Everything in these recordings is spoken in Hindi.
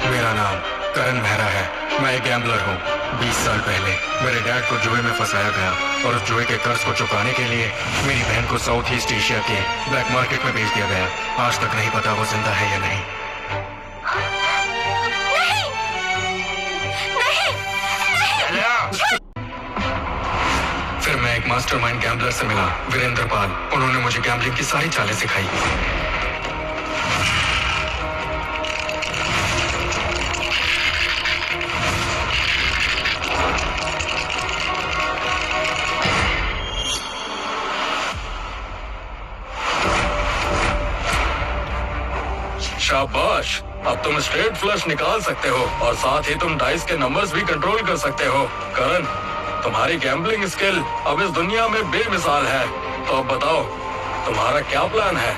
मेरा नाम करण मेहरा है। मैं एक गैम्बलर हूँ। 20 साल पहले मेरे डैड को जुए में फंसाया गया और उस जुए के कर्ज को चुकाने के लिए मेरी बहन को साउथ ईस्ट एशिया के ब्लैक मार्केट में बेच दिया गया। आज तक नहीं पता वो जिंदा है या नहीं। फिर मैं एक मास्टरमाइंड गैम्बलर से मिला, वीरेंद्र पाल। उन्होंने मुझे गैम्बलिंग की सारी चालें सिखाई। शाबाश, अब तुम स्ट्रेट फ्लश निकाल सकते हो और साथ ही तुम डाइस के नंबर्स भी कंट्रोल कर सकते हो। करण, तुम्हारी गैम्बलिंग स्किल अब इस दुनिया में बेमिसाल है। तो अब बताओ, तुम्हारा क्या प्लान है?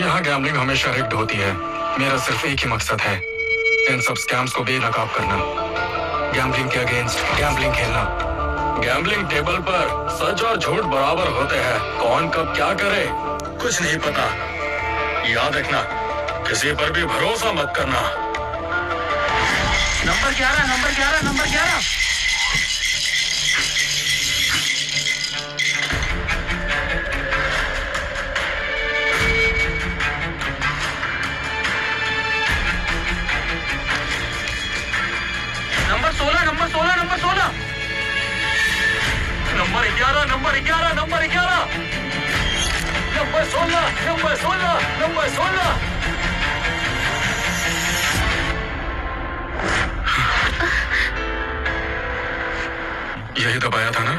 यहाँ गैम्बलिंग हमेशा रिग्ड होती है। मेरा सिर्फ एक ही मकसद है, इन सब स्कैम्स को बेनकाब करना। गैम्बलिंग के अगेंस्ट गैम्बलिंग खेलना। गैम्बलिंग टेबल पर सच और झूठ बराबर होते हैं। कौन कब क्या करे कुछ नहीं पता। याद रखना, किसी पर भी भरोसा मत करना। Number 11, number 11, number 11। Number 16, number 16, number 16। Number 11, number 11, number 11। Number 16, number 16, number 16। यही दबाया था ना?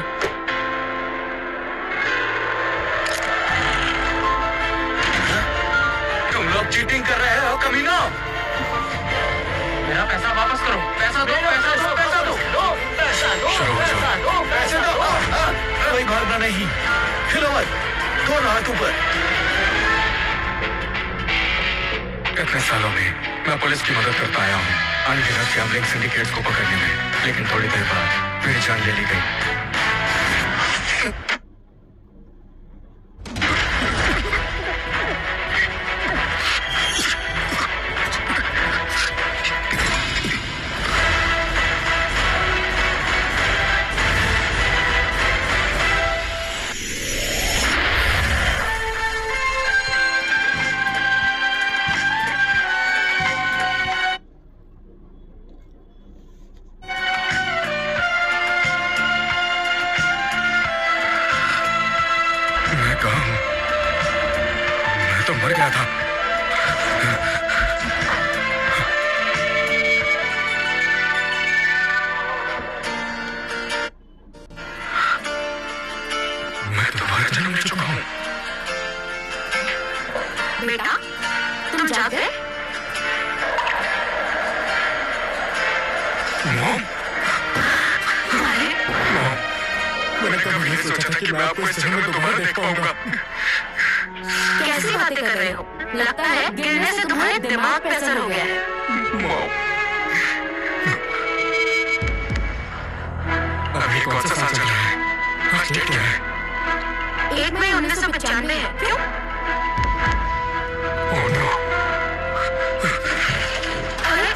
तुम लोग चीटिंग कर रहे हो कमीना। मेरा पैसा वापस करो। पैसा दो, पैसा दो, पैसा दो, पैसा दो, पैसा दो, पैसा दो। कोई भागना नहीं। हिलो मत, दोनों हाथ ऊपर। इतने सालों में मैं पुलिस की मदद करता आया हूँ अनगिनत गैम्बलिंग सिंडिकेट्स को पकड़ने में, लेकिन थोड़ी देर बाद मेरी जान ले ली गई। मैं तो मर गया था। मैं दोबारा जन्म ले चुका हूँ। बेटा, तुम जाग गए? मॉम, मैंने कभी नहीं सोचा था कि मैं आपको इस जन्म में दोबारा देख पाऊंगा। कैसी बातें कर रहे हो? लगता है गिरने से तुम्हारे दिमाग पे असर हो गया है। मॉम, अभी कौन सा साल चल रहा है? आज डेट क्या है? 1 मई 1995 है। क्यों? Oh no. अरे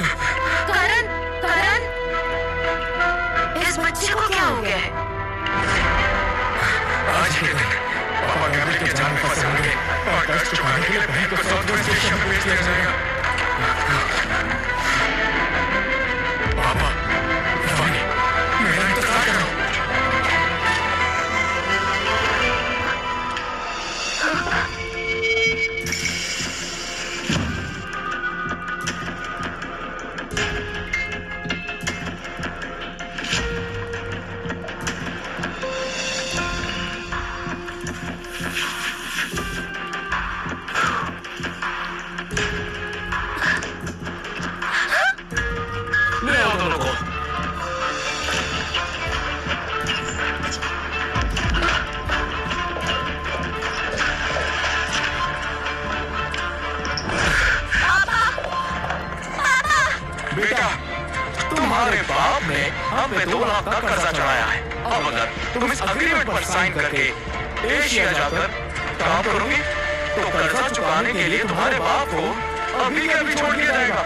करण, करण, इस बच्चे को क्या हो गया है? आज के दिन पापा गैम्बलिंग के जाल में फंसे होंगे और कर्ज चुकाने के लिए बहन को साउथ वेस्ट एशिया में बेच दिया जाएगा। पापा, वानी, मेरा इंतजार करो। ले आओ दोनों को। बेटा, तुम्हारे बाप ने हम पे 2 लाख का कर्जा चढ़ाया है। अब अगर तुम इस अग्रीमेंट पर साइन करके एशिया जाकर काम करोगे तो कर्जा चुकाने के लिए तुम्हारे बाप को अभी के अभी छोड़ दिया जाएगा।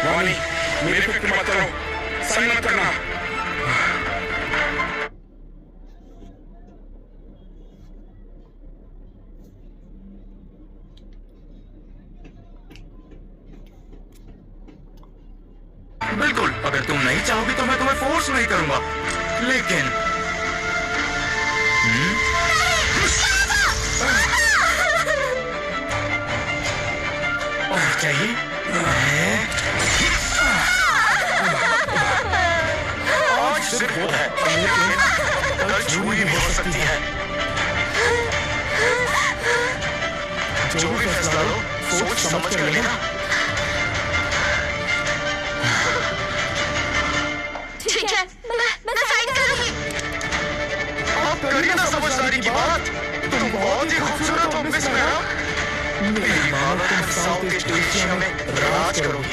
वानी, मेरी फिक्र मत करो, संग मत करना। बिल्कुल, अगर तुम नहीं चाहोगी तो मैं तुम्हें फोर्स नहीं करूंगा, लेकिन और चाहिए आज सिर्फ वो है, लेकिन कल चोरी भी हो सकती है। जो भी फैसला लो, सोच समझ कर लेना। ठीक है, मैं साइन करूंगी। आप करिए ना समझदारी की बात। तुम बहुत ही खूबसूरत हो मिस मेरा। मेरी मानो तुम साउथ ईस्ट एशिया में राज करोगी।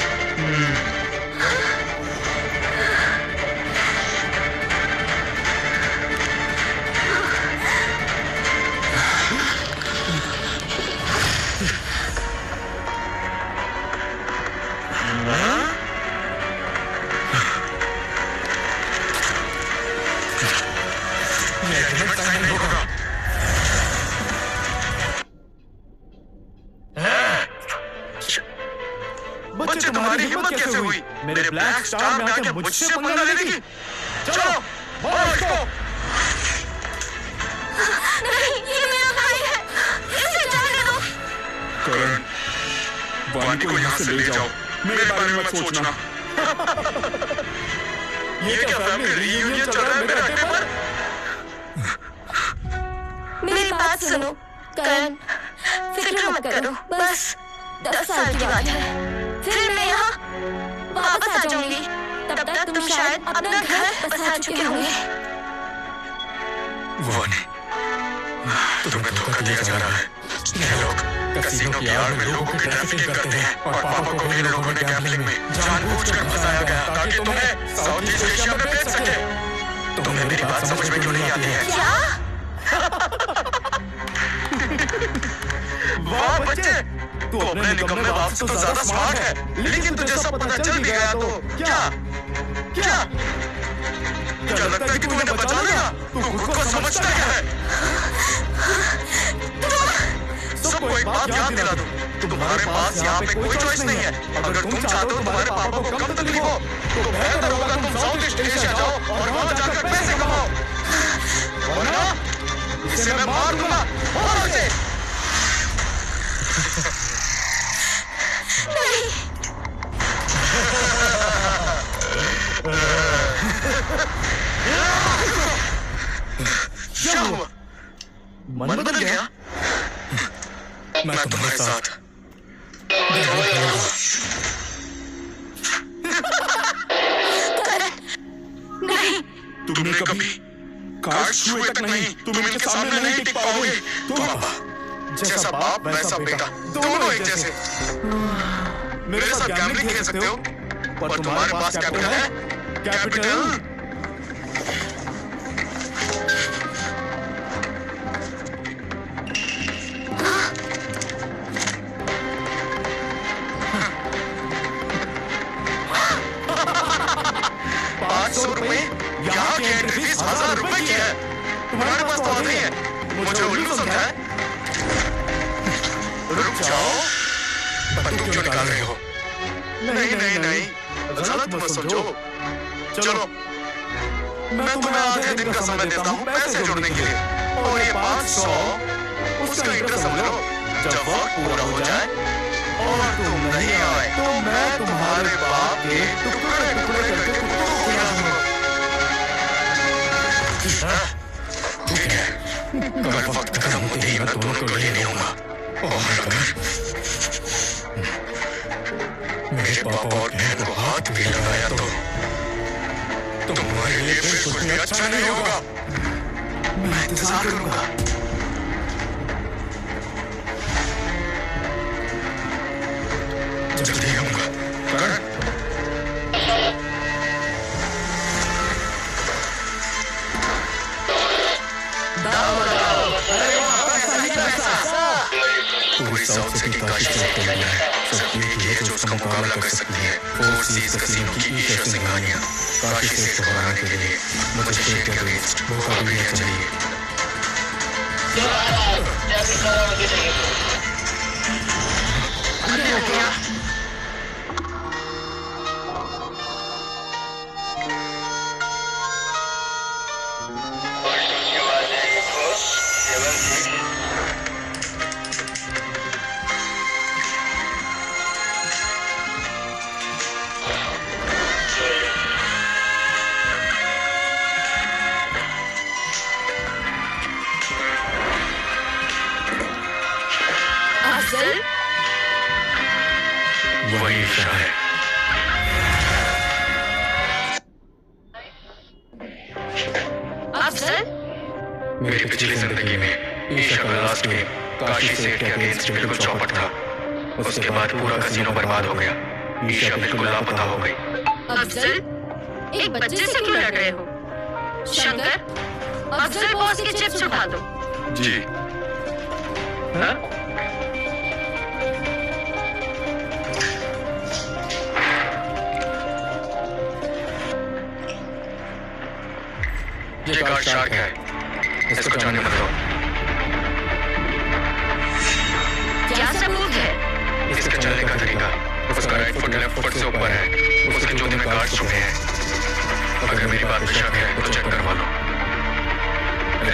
बच्चे, तुम्हारी हिम्मत कैसे हुई मेरे ब्लैक स्टार में आके मुझसे पंगा लेने की? चलो मारो इसको। नहीं, ये मेरा भाई है, इसे जाने दो। करण, वानी को यहाँ से ले जाओ, मेरे बारे में मत सोचना। ये क्या फैमिली रियूनियन चल रहा है मेरे अड्डे पर? मेरी बात सुनो करण, फिक्र मत करो, बस 10 साल की बात है, फिर मैं यहाँ वापस आ जाऊंगी। तब तक तुम शायद अपना घर बसा चुके होंगे। वानी, तुम्हें धोखा दिया जा रहा है। ये लोग कैसीनो की आड़ में लोगों की ट्रैफिकिंग करते हैं और पापा को इन लोगों ने गैम्बलिंग में जानबूझकर फंसाया गया ताकि तुम्हें साउथ ईस्ट एशिया में बेच सके। तुम्हें मेरी बात समझ में क्यों नहीं आती है? क्या? वाह बच्चे, तू अपने निकम्मे बाप से तो ज्यादा स्मार्ट है, लेकिन तुझे सब पता चल भी गया तो क्या क्या क्या लगता है कि तू इन्हें बचा लेगा? तू खुद को समझता क्या है? सबको एक बात याद दिला दूं, तुम्हारे पास यहाँ पे कोई चॉइस नहीं है। अगर तुम चाहते हो तुम्हारे पापा को कम तकलीफ हो, तो बेहतर होगा तुम साउथ ईस्ट एशिया जाओ और वहां जाकर पैसे कमाओ, वरना इसे मैं मार दूंगा। और इसे क्या हुआ? मन बदल गया? मैं तुम्हारे साथ नहीं, तुमने कभी कार्ड्स छुए तक नहीं, तुम इनके सामने नहीं टिक पाओगे। तुम जैसा बाप वैसा बेटा, दोनों एक जैसे। मेरे साथ गैम्बलिंग खेल सकते हो, पर तुम्हारे पास कैपिटल है? कैपिटल? ₹500 यहाँ की एंट्री फीस ₹1000 की है। तुम्हारे पास तो आते ही है, मुझे उल्लू समझा है? रुक जाओ, बंदूक क्यों निकाल रहे हो? नहीं नहीं नहीं, गलत मत समझो। चलो, मैं तुम्हें आधे दिन का समय देता हूँ पैसे जोड़ने के लिए, और ये 500 उसका इंटरेस्ट समझ लो। जब वक्त पूरा हो जाए और तुम नहीं आए तो मैं तुम्हारे बाप के टुकड़े टुकड़े करके कुत्तों को खिला दूंगा। ठीक है, कल वक्त खत्म होते ही मैं दोनों को ले लूंगा, और अगर मेरे पापा और बहन को हाथ भी लगाया तो तुम्हारे लिए बिल्कुल भी अच्छा नहीं होगा। मैं इंतजार करूंगा। जल्दी आऊंगा। करण, पूरी साउथ सिटी काशी चौक पे मिला है। सब ये उसका मुकाबला कर सकती है। फोर सीज कसीनो की ईशा सिंघानिया। काशी सेठ को हराने के लिए मुझे शेर के अगेंस्ट मुकाबला चाहिए। वही ईशा है। अफजल, मेरी पिछली जिंदगी में ईशा का लास्ट गेम काशी सेठ के अगेंस्ट बिल्कुल चौपट था। उसके बाद पूरा कसीनो बर्बाद हो गया। ईशा बिल्कुल लापता हो गई। अफजल, एक बच्चे से क्यों लड़ रहे हो? शंकर, अफजल बॉस के चिप्स उठा दो। जी। हाँ? ये कार्ड शार्क है, इसको जाने मत दो। क्या सबूत है? इसके चलने का तरीका, उसका राइट फुट लेफ्ट फुट से ऊपर है। उसके जूते में कार्ड छुपे हैं। अगर मेरी बात में शक है तो चेक करवा लो।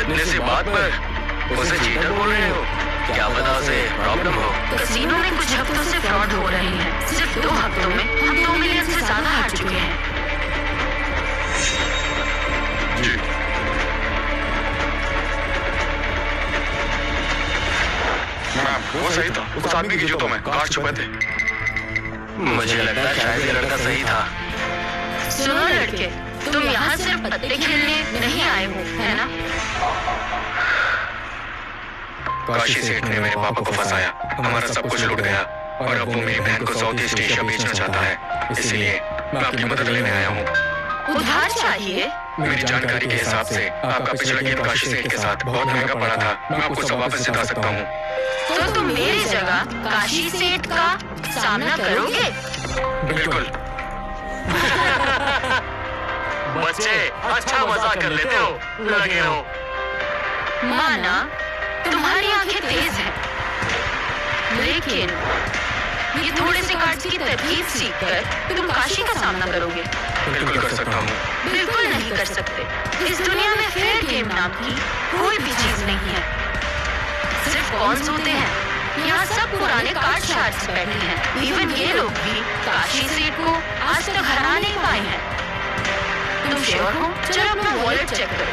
इतने सी बात पर उसे चीटर बोल रहे हो? क्या पता उसे प्रॉब्लम हो? कसीनो में कुछ हफ्तों से फ्रॉड हो रहे हैं। सिर्फ 2 हफ्तों में हम 2 मिलियन से ज्यादा हार चुके हैं। जी। वो सही था। उस आदमी के जूतों में कार्ड छुपे थे। मुझे लगता है शायद ये लड़का सही था। सुनो लड़के, तुम यहाँ सिर्फ पत्ते खेलने नहीं आए हो, है ना? काशी सेठ ने मेरे पापा को फंसाया, हमारा सब कुछ लूट गया और अब वो मेरी बहन को साउथ ईस्ट एशिया बेचना चाहता है। इसलिए मैं आपकी मदद लेने आया हूँ। उधार चाहिए? मेरी जानकारी के हिसाब से आपका पिछला गेम काशी सेठ के साथ बहुत महंगा पड़ा था। मैं आपको सब वापस जिता सकता हूँ। तो तुम मेरी जगह काशी सेठ का सामना करोगे? बिल्कुल। बच्चे अच्छा मजाक कर लेते हो, लगे हो। माना तुम्हारी आंखें तेज हैं, लेकिन ये थोड़े से कार्ड्स की तरकीब सीखकर तुम काशी का सामना करोगे? बिल्कुल कर सकता हूँ। बिल्कुल नहीं कर सकते। इस दुनिया में फेयर गेम नाम की कोई भी चीज नहीं है। सिर्फ कॉन्स होते हैं। यहाँ सब पुराने कार्ड शार्ट्स बैठे हैं। इवन ये लोग भी काशी सेठ को आज तक हरा नहीं पाए हैं। तुम श्योर हो? चलो अपना वॉलेट चेक करो।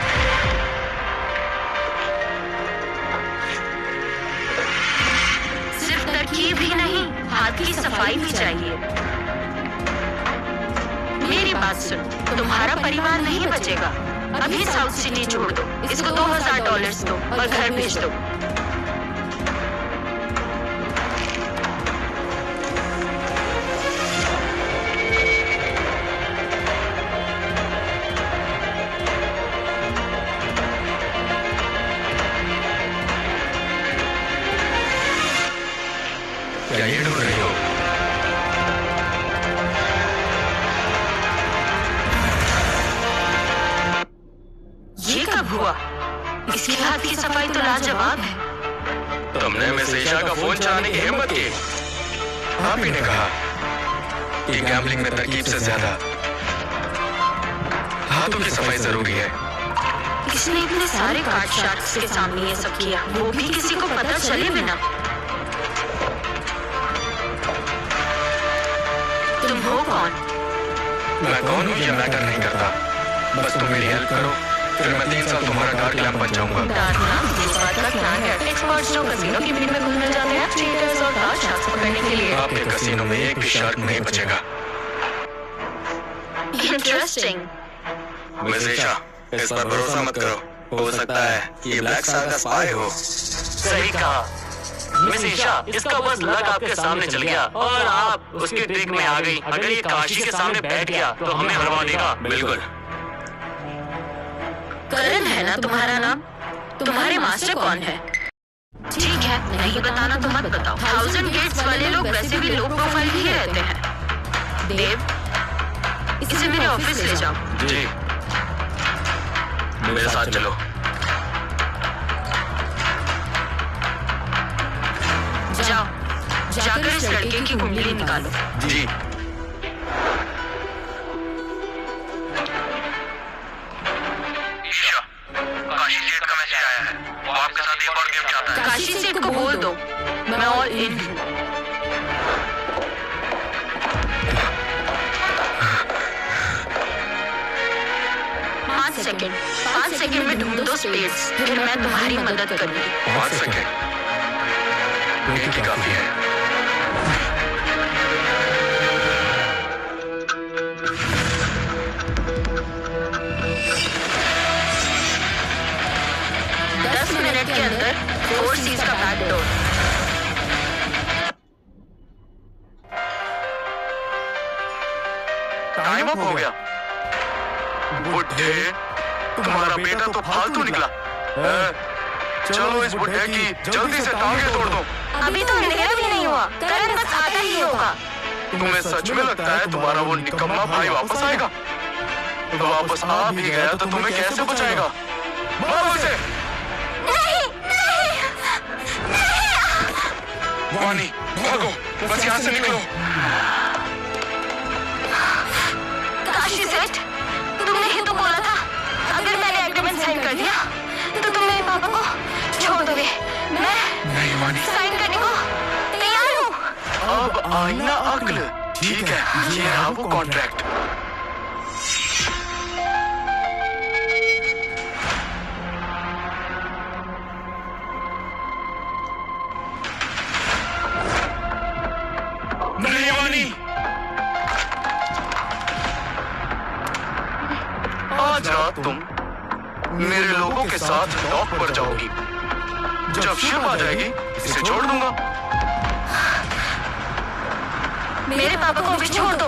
सिर्फ तरकीब ही नहीं, हाथ की सफाई भी चाहिए। मेरी बात सुन, तुम्हारा परिवार नहीं बचेगा। अभी साउथ सिटी छोड़ दो, इसको $2000 दो और घर भेज दो। क्या ये ढूंढ रही हो? ये कब हुआ? इसके हाथ की सफाई तो लाजवाब है। तुमने मिस ईशा का फोन चलाने की हिम्मत की? आप ही ने कहा कि गैम्बलिंग में तरकीब से ज्यादा हाथों की सफाई जरूरी है। इसने इतने सारे कार्ड शार्ट्स के सामने ये सब किया, वो भी किसी को पता चले बिना। तुम हो कौन? मैं कौन हूँ ये मैटर नहीं करता। बस तुम मेरी हेल्प करो, फिर मैं 3 साल तुम्हारा डार्क लैंप बन जाऊंगा। डार्क लैंप इस बात का क्या है? एक्सपर्ट्स जो कसीनो की भीड़ में घूमने जाते हैं चीटर्स और कार्ड शार्ट्स पकड़ने के लिए। आपके कसीनो में एक भी शार्क नहीं बचेगा। इंटरेस्टिंग। मिस ईशा, इस पर भरोसा मत करो। हो सकता है ये ब्लैक स्टार का स्पाई हो। सही कहा मिस ईशा, इसका बस लक आपके सामने चल गया और आप उसकी ट्रिक में आ गई। अगर ये काशी के सामने बैठ गया तो हमें हरवा देगा। बिल्कुल। करण है ना तुम्हारा नाम? तुम्हारे मास्टर कौन है? ठीक है, नहीं बताना तो मत बताओ। 1000 गेट्स वाले लोग वैसे भी लो प्रोफाइल ही रहते हैं। देव, इसे मेरे ऑफिस ले जाओ। जी, मेरे साथ चलो। जाओ, जाकर इस लड़के की कुंडली निकालो। जी। ईशा, काशी सेठ का मैसेज आया है। वो आपके साथ एक और गेम चाहता है। काशी सेठ को बोल दो, मैं ऑल इन हूँ। पाँच सेकंड में ढूंढ दो स्पेस, फिर मैं तुम्हारी मदद करूंगी। 5 सेकंड, एक ही काफी है। दस मिनट के अंदर 4Cs का बैक डोर। टाइम अप हो गया। बुड्ढे, तुम्हारा बेटा तो फालतू निकला। चलो इस बुड्ढे की जल्दी से टांगे तोड़ दो। अभी तो अंधेरा भी नहीं हुआ, करण बस आता ही होगा। तुम्हें सच में लगता है तुम्हारा वो निकम्मा भाई वापस आएगा? वापस आ भी गया तो तुम्हें कैसे बचाएगा? मारो इसे। वानी, भागो, बस यहाँ से निकलो। काशी सेठ, तुमने ही तो बोला था अगर मैंने एग्रीमेंट साइन कर दिया तो तुम मेरे पापा को छोड़ दोगे। मैं नहीं वानी, साइन करने को तैयार हूँ। अब आई ना अक्ल। ठीक है, ये रहा वो कॉन्ट्रैक्ट। नहीं वानी, आज रात तुम मेरे लोगों के साथ डॉक पर जाओगी। जब शिप आ जाएगी इसे छोड़ दूंगा। मेरे पापा को भी छोड़ दो।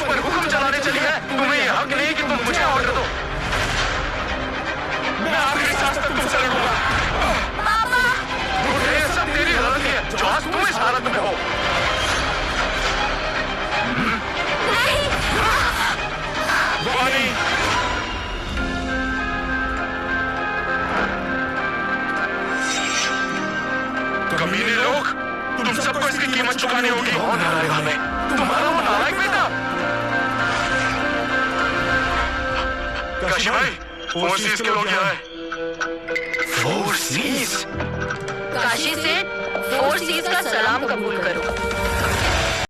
पर हुक्म चलाने चली है, तुम्हें यह हक नहीं कि तुम मुझे ऑर्डर दो। मैं आखिरी सांस तक तुमसे लड़ूंगा। मुझे ये सब तेरी गलती है जो आज तुम इस हालत में हो। वानी, कमीने लोग, तुम सबको इसकी कीमत चुकानी होगी। कौन हराएगा हमें? तुम्हारा वो नालायक बेटा। काशी भाई, 4Cs के लोग यहाँ हैं। 4Cs? काशी सेठ, 4Cs का सलाम कबूल करो।